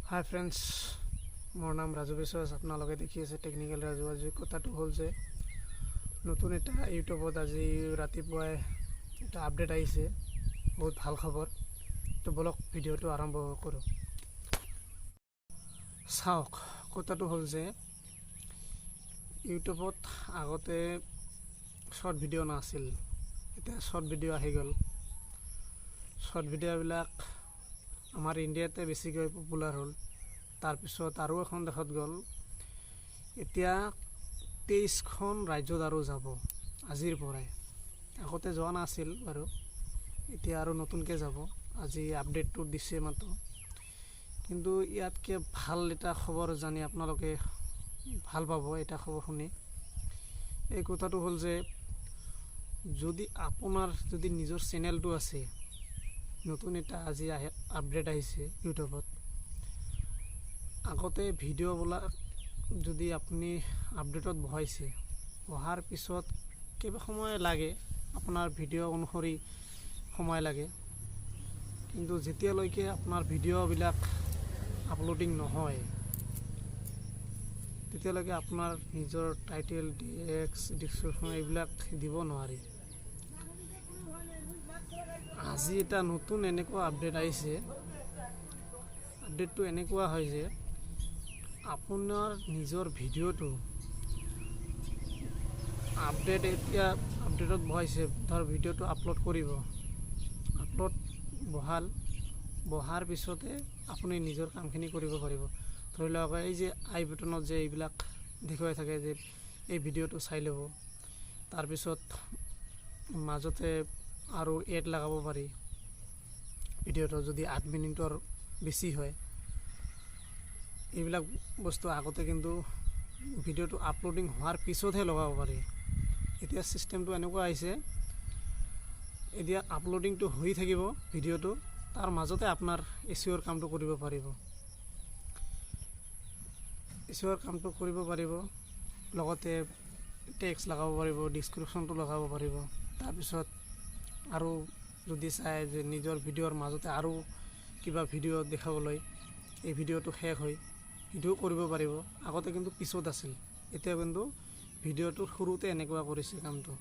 Hi friends, मोर नाम राजू विश्वास। आपनालोके देखि आछे टेक्निकल राजू। आज कथाটো हल जे नतुन एटा यूट्यूबत आज रातिपुवाय एटा आपडेट आइसे, बहुत ভাল खबर। तो बोलक भिडिओটো आरम्भ करो। चाওক, कथाটো हल जे यूट्यूबत आगते शर्ट भिडिओ नाছিল, एटा शर्ट भिडिओ आहि गल। शर्ट भिडिओবিলাক आमार इंडियाते बेसिकै पपुलार हल। तार पिছত आरो এখন দেশত গল। এতিয়া 23খন ৰাজ্যত আৰু যাব আজিৰ পৰাই। আগতে যোৱা নাছিল বাৰু, এতিয়া আৰু নতুনকৈ যাব। আজি আপডেটটো দিছে মাত্ৰ। কিন্তু ইয়াতকে ভাল এটা খবৰ জানি আপোনালোকে ভাল পাব। এটা খবৰ শুনি এই কথাটো হ'ল যে যদি আপোনাৰ যদি নিজৰ চেনেলটো আছে, নতুন এটা আজি আপডেট আহিছে ইউটিউবত। আগতে ভিডিঅ'বিলাক যদি আপুনি আপডেটত বহাইছে, বহাৰ পিছত কিবা সময় লাগে, আপোনাৰ ভিডিঅ' অনুসৰি সময় লাগে। কিন্তু যেতিয়ালৈকে আপোনাৰ ভিডিঅ'বিলাক আপলোডিং নহয়, তেতিয়ালৈকে আপোনাৰ নিজৰ টাইটেল, ডিছক্ৰিপশ্যন এইবিলাক দিব নোৱাৰি। আজি এটা নতুন এনেকুৱা আপডেট আহিছে। আপডেটটো এনেকুৱা হয় যে আপোনাৰ নিজৰ ভিডিঅ'টো এতিয়া আপডেটত বহাইছে, ধৰ ভিডিঅ'টো আপলোড কৰিব। আপলোড বহাৰ পিছতে আপুনি নিজৰ কামখিনি কৰিব পাৰিব। ধৰি লওক এই যে আই বাটনত যে এইবিলাক দেখুৱাই থাকে যে এই ভিডিঅ'টো চাই ল'ব। তাৰপিছত মাজতে আৰু এড লগাব পাৰি। ভিডিঅ'টো যদি 8 মিনিটৰ বেছি হয়, এইবিলাক বস্তু আগতে কিন্তু ভিডিঅ'টো আপলোডিং হোৱাৰ পিছতহে লগাব পাৰি। এতিয়া চিষ্টেমটো এনেকুৱা আহিছে, এতিয়া আপলোডিংটো হৈ থাকিব ভিডিঅ'টো, তাৰ মাজতে আপোনাৰ এচিঅ'ৰ কামটো কৰিব পাৰিব। এচিঅ'ৰ কামটো কৰিব পাৰিব, লগতে টেক্সট লগাব পাৰিব, ডিছক্ৰিপশ্যনটো লগাব পাৰিব। তাৰপিছত আৰু যদি চাই যে নিজৰ ভিডিঅ'ৰ মাজতে আৰু কিবা ভিডিঅ' দেখাবলৈ, এই ভিডিঅ'টো শেষ হয় ভিডিঅ' কৰিব পাৰিব। আগতে কিন্তু পিছত আছিল, এতিয়া কিন্তু ভিডিঅ'টোৰ সৰুতে এনেকুৱা কৰিছে কামটো,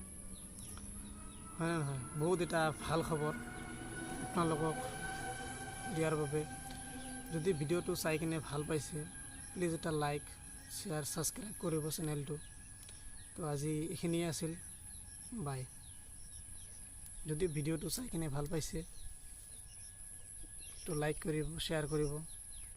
হয় নে নহয়? বহুত এটা ভাল খবৰ আপোনালোকক দিয়াৰ বাবে। যদি ভিডিঅ'টো চাই কিনে ভাল পাইছে, প্লিজ এটা লাইক, শ্বেয়াৰ, ছাবস্ক্ৰাইব কৰিব চেনেলটো। তো আজি এইখিনিয়ে আছিল, বাই। যদি ভিডিঅ'টো চাই কিনে ভাল পাইছে তো লাইক কৰিব, শ্বেয়াৰ কৰিব।